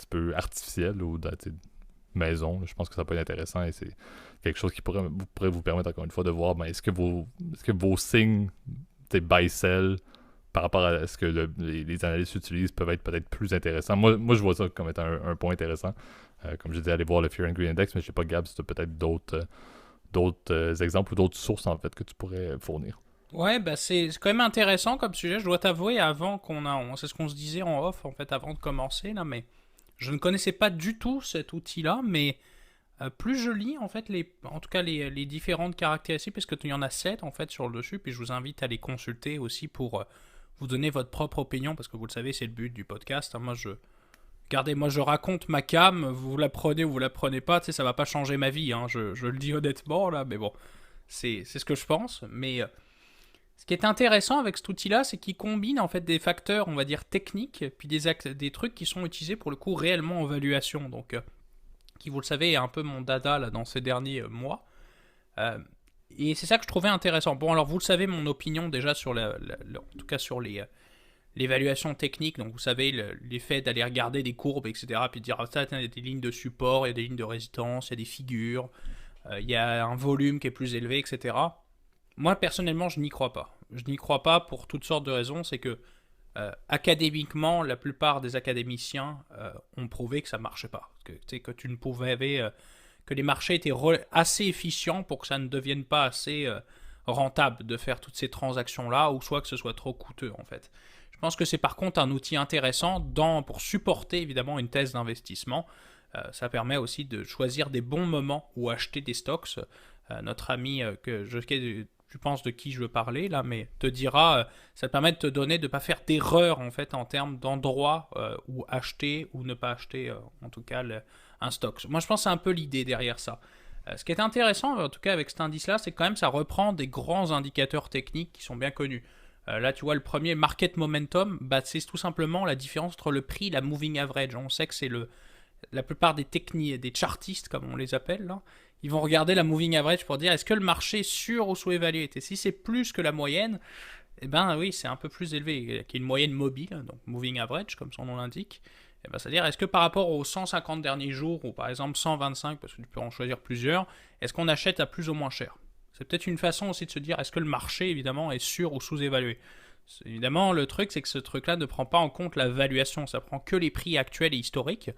peu artificiels ou de maison, je pense que ça peut être intéressant et c'est quelque chose qui pourrait vous permettre encore une fois de voir est-ce que vos signes buy-sell par rapport à ce que les analystes utilisent peuvent être peut-être plus intéressants. Moi, je vois ça comme étant un point intéressant. Comme je disais, aller voir le Fear and Greed Index, mais je sais pas, Gab, si tu as peut-être d'autres exemples ou d'autres sources, en fait, que tu pourrais fournir. Ouais, bah c'est quand même intéressant comme sujet. Je dois t'avouer, c'est ce qu'on se disait en off, en fait, avant de commencer, là, mais je ne connaissais pas du tout cet outil-là, mais plus je lis en fait en tout cas les différentes caractéristiques, parce qu'il y en a 7 en fait sur le dessus, puis je vous invite à les consulter aussi pour vous donner votre propre opinion, parce que vous le savez, c'est le but du podcast. Hein. Moi je raconte ma cam, vous la prenez ou vous la prenez pas, tu sais, ça va pas changer ma vie, hein, je le dis honnêtement là, mais bon, c'est ce que je pense. Mais ce qui est intéressant avec cet outil-là, c'est qu'il combine en fait des facteurs, on va dire techniques, puis des trucs qui sont utilisés pour le coup réellement en évaluation, donc qui, vous le savez, est un peu mon dada là dans ces derniers mois. Et c'est ça que je trouvais intéressant. Bon, alors vous le savez, mon opinion déjà sur en tout cas sur l'évaluation technique. Donc vous savez, l'effet d'aller regarder des courbes, etc. Puis de dire, ah, ça, il y a des lignes de support, il y a des lignes de résistance, il y a des figures, il y a un volume qui est plus élevé, etc. Moi, personnellement, je n'y crois pas. Je n'y crois pas pour toutes sortes de raisons. C'est que académiquement, la plupart des académiciens ont prouvé que ça ne marchait pas. Que tu ne pouvais... que les marchés étaient assez efficients pour que ça ne devienne pas assez rentable de faire toutes ces transactions-là, ou soit que ce soit trop coûteux, en fait. Je pense que c'est par contre un outil intéressant pour supporter, évidemment, une thèse d'investissement. Ça permet aussi de choisir des bons moments où acheter des stocks. Notre ami, que je pense de qui je veux parler là, mais te dira, ça te permet de te donner, de ne pas faire d'erreur en fait en termes d'endroits où acheter ou ne pas acheter, en tout cas, un stock. Moi, je pense que c'est un peu l'idée derrière ça. Ce qui est intéressant, en tout cas, avec cet indice-là, c'est quand même ça reprend des grands indicateurs techniques qui sont bien connus. Là, tu vois, le premier, Market Momentum, c'est tout simplement la différence entre le prix et la Moving Average. On sait que c'est la plupart des chartistes, comme on les appelle, là, ils vont regarder la Moving Average pour dire est-ce que le marché est sur ou sous-évalué. Et si c'est plus que la moyenne, eh ben oui, c'est un peu plus élevé. Il y a une moyenne mobile, donc Moving Average, comme son nom l'indique. Eh ben, c'est-à-dire, est-ce que par rapport aux 150 derniers jours, ou par exemple 125, parce que tu peux en choisir plusieurs, est-ce qu'on achète à plus ou moins cher? C'est peut-être une façon aussi de se dire, est-ce que le marché, évidemment, est sur ou sous-évalué? Évidemment, le truc, c'est que ce truc-là ne prend pas en compte la valuation, ça prend que les prix actuels et historiques.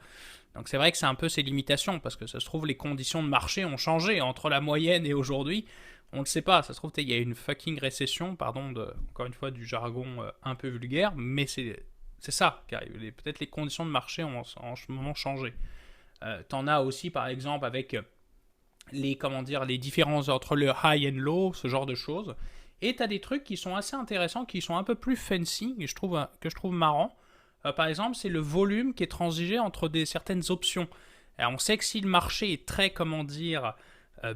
Donc c'est vrai que c'est un peu ses limitations, parce que ça se trouve, les conditions de marché ont changé entre la moyenne et aujourd'hui. On ne le sait pas, ça se trouve, il y a une fucking récession, pardon, encore une fois, du jargon un peu vulgaire, mais c'est ça qui arrive. Peut-être les conditions de marché ont en ce moment changé. T'en as aussi, par exemple, avec les différences entre le high and low, ce genre de choses. Et t'as des trucs qui sont assez intéressants, qui sont un peu plus fancy, que je trouve marrant. Par exemple, c'est le volume qui est transigé entre certaines options. Alors, on sait que si le marché est très,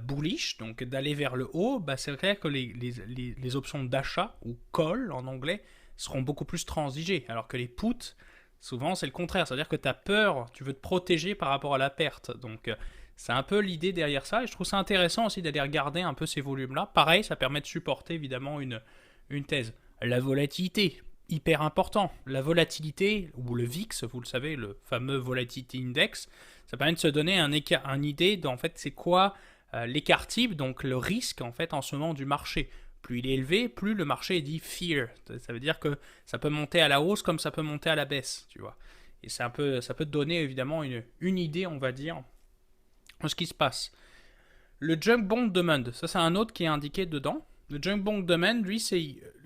bullish, donc d'aller vers le haut, c'est clair que les options d'achat, ou call en anglais, seront beaucoup plus transigées. Alors que les puts, souvent, c'est le contraire. C'est-à-dire que tu as peur, tu veux te protéger par rapport à la perte. Donc, c'est un peu l'idée derrière ça. Et je trouve ça intéressant aussi d'aller regarder un peu ces volumes-là. Pareil, ça permet de supporter, évidemment, une thèse. La volatilité, hyper important. La volatilité, ou le VIX, vous le savez, le fameux Volatility Index, ça permet de se donner une idée d'en fait c'est quoi l'écart type, donc le risque en fait en ce moment du marché. Plus il est élevé, plus le marché est dit fear. Ça veut dire que ça peut monter à la hausse comme ça peut monter à la baisse, tu vois. Et ça peut te donner évidemment une idée, on va dire, de ce qui se passe. Le Junk Bond Demand, ça c'est un autre qui est indiqué dedans. Le Junk Bond Demand, lui,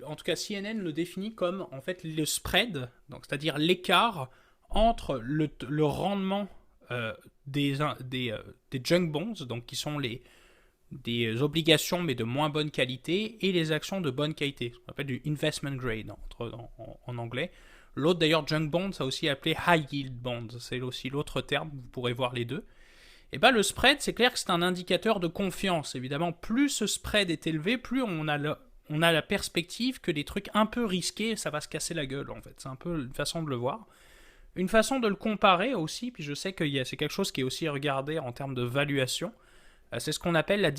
en tout cas CNN le définit comme en fait le spread, donc c'est-à-dire l'écart entre le rendement des junk bonds, donc qui sont des obligations mais de moins bonne qualité, et les actions de bonne qualité, ce qu'on appelle du investment grade en anglais. L'autre d'ailleurs, junk bond, ça aussi appelé high yield bond, c'est aussi l'autre terme, vous pourrez voir les deux. Et le spread, c'est clair que c'est un indicateur de confiance. Évidemment, plus ce spread est élevé, plus on a la perspective que les trucs un peu risqués, ça va se casser la gueule en fait. C'est un peu une façon de le voir. Une façon de le comparer aussi, puis je sais que c'est quelque chose qui est aussi regardé en termes de valuation, c'est ce qu'on appelle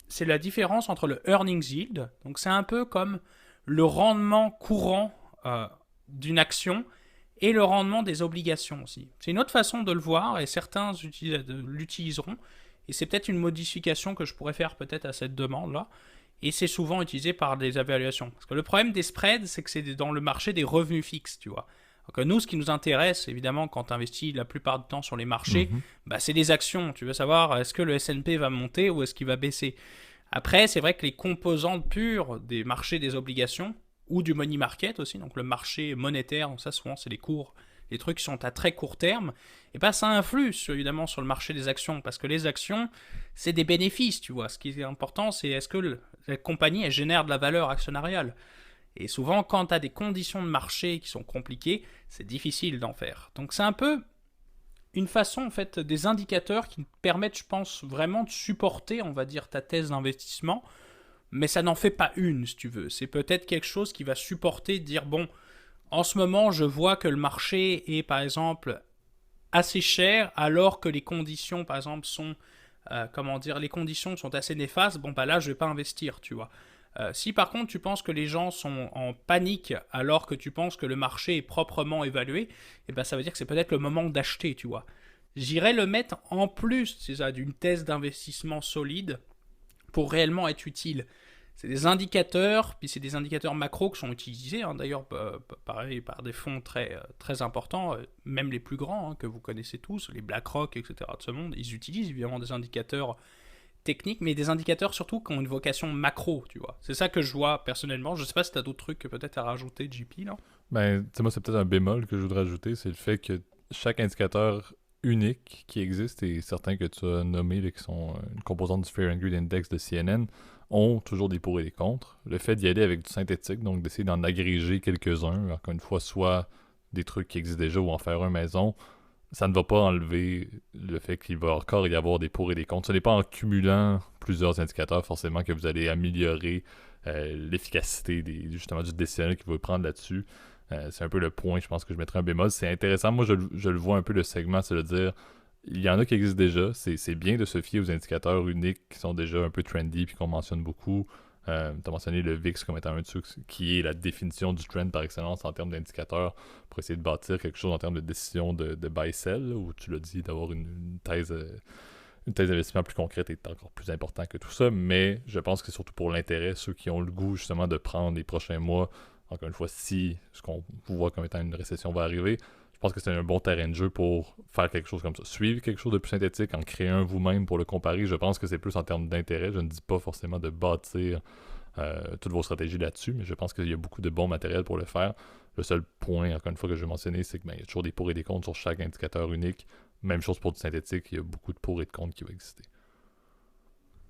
c'est la différence entre le earnings yield, donc c'est un peu comme le rendement courant d'une action et le rendement des obligations aussi. C'est une autre façon de le voir et certains l'utiliseront, et c'est peut-être une modification que je pourrais faire peut-être à cette demande-là, et c'est souvent utilisé par des évaluations. Parce que le problème des spreads, c'est que c'est dans le marché des revenus fixes, tu vois. Donc nous, ce qui nous intéresse, évidemment, quand tu investis la plupart du temps sur les marchés, c'est les actions. Tu veux savoir, est-ce que le S&P va monter ou est-ce qu'il va baisser? Après, c'est vrai que les composantes pures des marchés des obligations, ou du money market aussi, donc le marché monétaire, ça souvent c'est les les trucs qui sont à très court terme, et ben ça influe évidemment sur le marché des actions, parce que les actions, c'est des bénéfices, tu vois. Ce qui est important, c'est est-ce que la compagnie, elle génère de la valeur actionnariale. Et souvent, quand tu as des conditions de marché qui sont compliquées, c'est difficile d'en faire. Donc c'est un peu une façon, en fait, des indicateurs qui permettent, je pense, vraiment de supporter, on va dire, ta thèse d'investissement, mais ça n'en fait pas une, si tu veux. C'est peut-être quelque chose qui va supporter, dire, bon, en ce moment, je vois que le marché est, par exemple, assez cher, alors que les conditions, par exemple, sont, les conditions sont assez néfastes, bon, bah là, je vais pas investir, tu vois. Si par contre tu penses que les gens sont en panique alors que tu penses que le marché est proprement évalué, eh ben, ça veut dire que c'est peut-être le moment d'acheter, tu vois. J'irais le mettre en plus, c'est ça, d'une thèse d'investissement solide pour réellement être utile. C'est des indicateurs, puis c'est des indicateurs macro qui sont utilisés, hein, d'ailleurs, pareil, par des fonds très, très importants, même les plus grands, hein, que vous connaissez tous, les BlackRock, etc. de ce monde, ils utilisent évidemment des indicateurs techniques, mais des indicateurs surtout qui ont une vocation macro, tu vois. C'est ça que je vois personnellement. Je sais pas si tu as d'autres trucs que peut-être à rajouter, JP, là. Ben, tu sais, moi, c'est peut-être un bémol que je voudrais ajouter, c'est le fait que chaque indicateur unique qui existe, et certains que tu as nommés, là, qui sont une composante du Fear and Greed Index de CNN, ont toujours des pour et des contre. Le fait d'y aller avec du synthétique, donc d'essayer d'en agréger quelques-uns, encore une fois, soit des trucs qui existent déjà ou en faire un maison, ça ne va pas enlever le fait qu'il va encore y avoir des pour et des contre. Ce n'est pas en cumulant plusieurs indicateurs forcément que vous allez améliorer l'efficacité justement du décisionnel qu'il va prendre là-dessus. C'est un peu le point, je pense que je mettrais un bémol. C'est intéressant, moi je le vois un peu le segment, c'est de dire, il y en a qui existent déjà, c'est bien de se fier aux indicateurs uniques qui sont déjà un peu trendy puis qu'on mentionne beaucoup. Tu as mentionné le VIX comme étant un de ceux qui est la définition du trend par excellence en termes d'indicateurs pour essayer de bâtir quelque chose en termes de décision de buy-sell, où tu l'as dit, d'avoir une thèse d'investissement plus concrète est encore plus important que tout ça, mais je pense que c'est surtout pour l'intérêt, ceux qui ont le goût justement de prendre les prochains mois, encore une fois, si ce qu'on voit comme étant une récession va arriver, je pense que c'est un bon terrain de jeu pour faire quelque chose comme ça. Suivre quelque chose de plus synthétique, en créer un vous-même pour le comparer, je pense que c'est plus en termes d'intérêt. Je ne dis pas forcément de bâtir toutes vos stratégies là-dessus, mais je pense qu'il y a beaucoup de bons matériels pour le faire. Le seul point, encore une fois, que je vais mentionner, c'est qu'il y a toujours des pour et des contre sur chaque indicateur unique. Même chose pour du synthétique, il y a beaucoup de pour et de contre qui vont exister.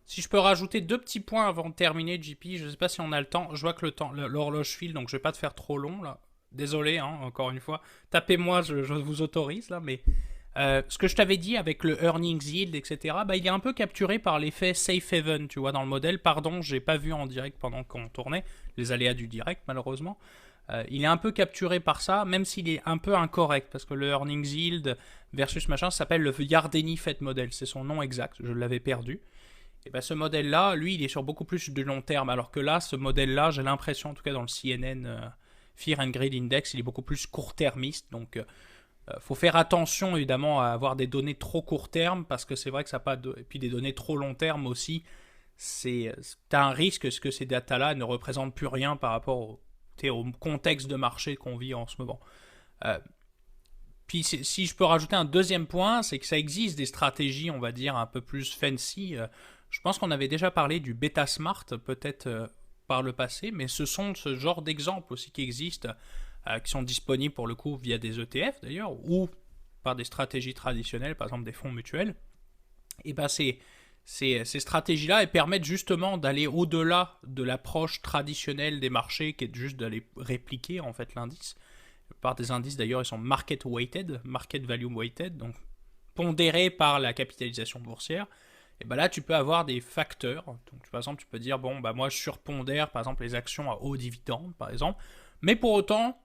Si je peux rajouter deux petits points avant de terminer, JP, je sais pas si on a le temps. Je vois que l'horloge file, donc je vais pas te faire trop long là. Désolé, hein, encore une fois. Tapez-moi, je vous autorise là, mais ce que je t'avais dit avec le earnings yield, etc., bah, il est un peu capturé par l'effet safe haven, tu vois, dans le modèle. Pardon, j'ai pas vu en direct pendant qu'on tournait, les aléas du direct, malheureusement. Il est un peu capturé par ça, même s'il est un peu incorrect, parce que le earnings yield versus machin, ça s'appelle le Yardeni Fed model, c'est son nom exact, je l'avais perdu. Et ben ce modèle-là, lui, il est sur beaucoup plus de long terme, alors que là, ce modèle-là, j'ai l'impression, en tout cas dans le CNN Fear and Greed Index, il est beaucoup plus court-termiste, donc faut faire attention évidemment à avoir des données trop court terme, parce que c'est vrai que ça n'a pas de... Et puis des données trop long terme aussi, t'as un risque que ces datas-là ne représentent plus rien par rapport au contexte de marché qu'on vit en ce moment. Puis si je peux rajouter un deuxième point, c'est que ça existe des stratégies, on va dire, un peu plus fancy. Je pense qu'on avait déjà parlé du Beta Smart, peut-être par le passé, mais ce sont ce genre d'exemples aussi qui existent, qui sont disponibles pour le coup via des ETF d'ailleurs, ou par des stratégies traditionnelles, par exemple des fonds mutuels. Et ben ces stratégies-là, elles permettent justement d'aller au-delà de l'approche traditionnelle des marchés, qui est juste d'aller répliquer en fait l'indice. La plupart des indices d'ailleurs, ils sont market weighted, market value weighted, donc pondérés par la capitalisation boursière. Et ben là, tu peux avoir des facteurs. Donc, par exemple, tu peux dire, bon, bah moi, je surpondère, par exemple, les actions à haut dividende, par exemple. Mais pour autant,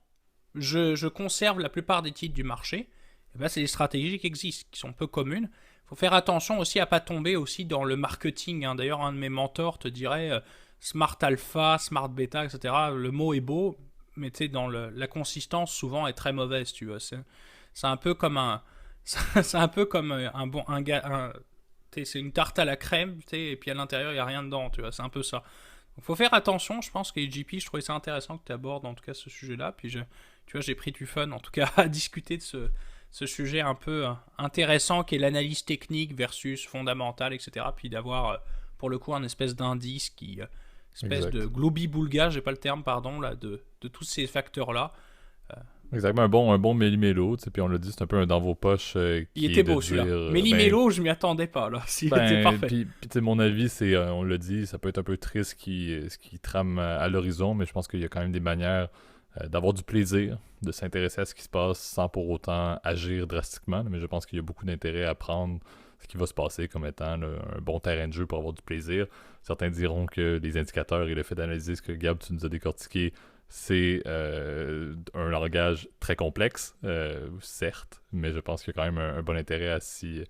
je conserve la plupart des titres du marché. Et ben, c'est des stratégies qui existent, qui sont peu communes. Il faut faire attention aussi à ne pas tomber aussi dans le marketing. Hein. D'ailleurs, un de mes mentors te dirait Smart Alpha, Smart Beta, etc. Le mot est beau, mais tu sais, la consistance, souvent, est très mauvaise, tu vois. C'est un peu comme c'est une tarte à la crème, et puis à l'intérieur, il n'y a rien dedans, tu vois, c'est un peu ça. Donc, faut faire attention, je pense que JP, je trouvais ça intéressant que tu abordes en tout cas ce sujet-là, puis tu vois, j'ai pris du fun en tout cas à discuter de ce sujet un peu intéressant qui est l'analyse technique versus fondamentale, etc. Puis d'avoir pour le coup un espèce d'indice espèce de globi-boulga, j'ai pas le terme, pardon, là, de tous ces facteurs-là. Exactement, un bon méli-mélo, tu sais, puis on l'a dit, c'est un peu un dans vos poches Il qui était est de beau celui-là. dire, Méli-mélo, je m'y attendais pas, là. S'il était ben, parfait. puis tu sais, mon avis, c'est, on l'a dit, ça peut être un peu triste ce qui trame à l'horizon, mais je pense qu'il y a quand même des manières d'avoir du plaisir, de s'intéresser à ce qui se passe sans pour autant agir drastiquement, mais je pense qu'il y a beaucoup d'intérêt à prendre ce qui va se passer comme étant là, un bon terrain de jeu pour avoir du plaisir. Certains diront que les indicateurs et le fait d'analyser ce que Gab, tu nous as décortiqué, c'est un langage très complexe, certes, mais je pense qu'il y a quand même un bon intérêt à s'y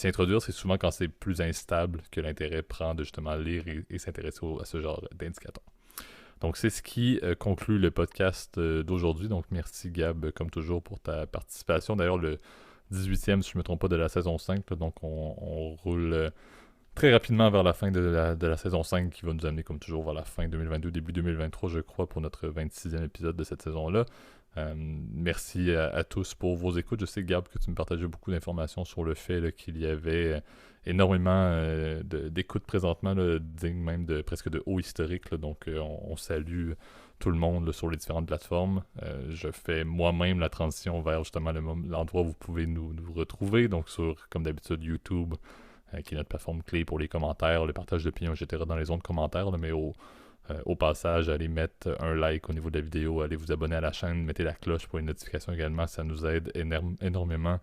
introduire. C'est souvent quand c'est plus instable que l'intérêt prend de justement lire et s'intéresser à ce genre d'indicateurs. Donc c'est ce qui conclut le podcast d'aujourd'hui. Donc merci Gab, comme toujours, pour ta participation. D'ailleurs, le 18e, si je ne me trompe pas, de la saison 5. Là, donc on roule très rapidement vers la fin de la saison 5 qui va nous amener comme toujours vers la fin 2022, début 2023 je crois pour notre 26e épisode de cette saison-là. Merci à tous pour vos écoutes. Je sais Gab que tu me partageais beaucoup d'informations sur le fait là, qu'il y avait énormément d'écoutes présentement, là, digne même de presque de haut historique. Là, donc on salue tout le monde là, sur les différentes plateformes. Je fais moi-même la transition vers justement l'endroit où vous pouvez nous retrouver. Donc sur, comme d'habitude, YouTube, qui est notre plateforme clé pour les commentaires, le partage d'opinions, etc. dans les zones commentaires, là, mais au passage, allez mettre un like au niveau de la vidéo, allez vous abonner à la chaîne, mettez la cloche pour les notifications également, ça nous aide énormément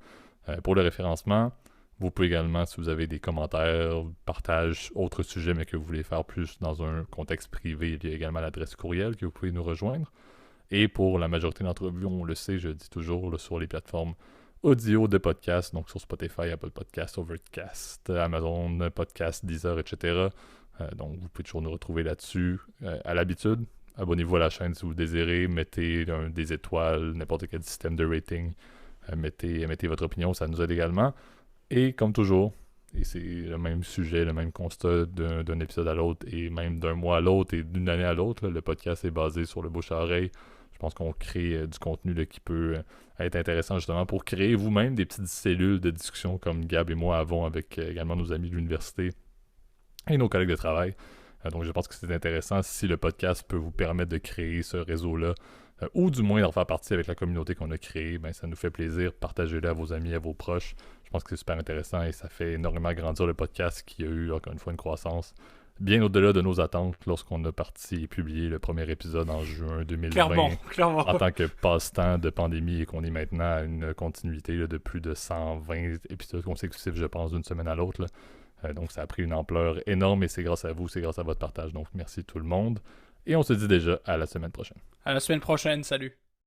pour le référencement. Vous pouvez également, si vous avez des commentaires, partages, autres sujets, mais que vous voulez faire plus dans un contexte privé, il y a également l'adresse courriel que vous pouvez nous rejoindre. Et pour la majorité d'entre vous, on le sait, je le dis toujours, là, sur les plateformes audio de podcast, donc sur Spotify, Apple Podcast, Overcast, Amazon Podcast, Deezer, etc. Donc vous pouvez toujours nous retrouver là-dessus. À l'habitude, abonnez-vous à la chaîne si vous le désirez, mettez des étoiles, n'importe quel système de rating, mettez votre opinion, ça nous aide également. Et comme toujours, et c'est le même sujet, le même constat d'un épisode à l'autre, et même d'un mois à l'autre, et d'une année à l'autre, le podcast est basé sur le bouche à oreille. Je pense qu'on crée du contenu là, qui peut être intéressant justement pour créer vous-même des petites cellules de discussion comme Gab et moi avons avec également nos amis de l'université et nos collègues de travail. Donc je pense que c'est intéressant si le podcast peut vous permettre de créer ce réseau-là ou du moins d'en faire partie avec la communauté qu'on a créée. Ben, ça nous fait plaisir. Partagez-le à vos amis, à vos proches. Je pense que c'est super intéressant et ça fait énormément grandir le podcast qui a eu encore une fois une croissance bien au-delà de nos attentes lorsqu'on a parti et publié le premier épisode en juin 2020 Clairement. en tant que passe-temps de pandémie et qu'on est maintenant à une continuité là, de plus de 120 épisodes consécutifs, je pense, d'une semaine à l'autre. Donc ça a pris une ampleur énorme et c'est grâce à vous, c'est grâce à votre partage. Donc merci tout le monde. Et on se dit déjà à la semaine prochaine. À la semaine prochaine, salut.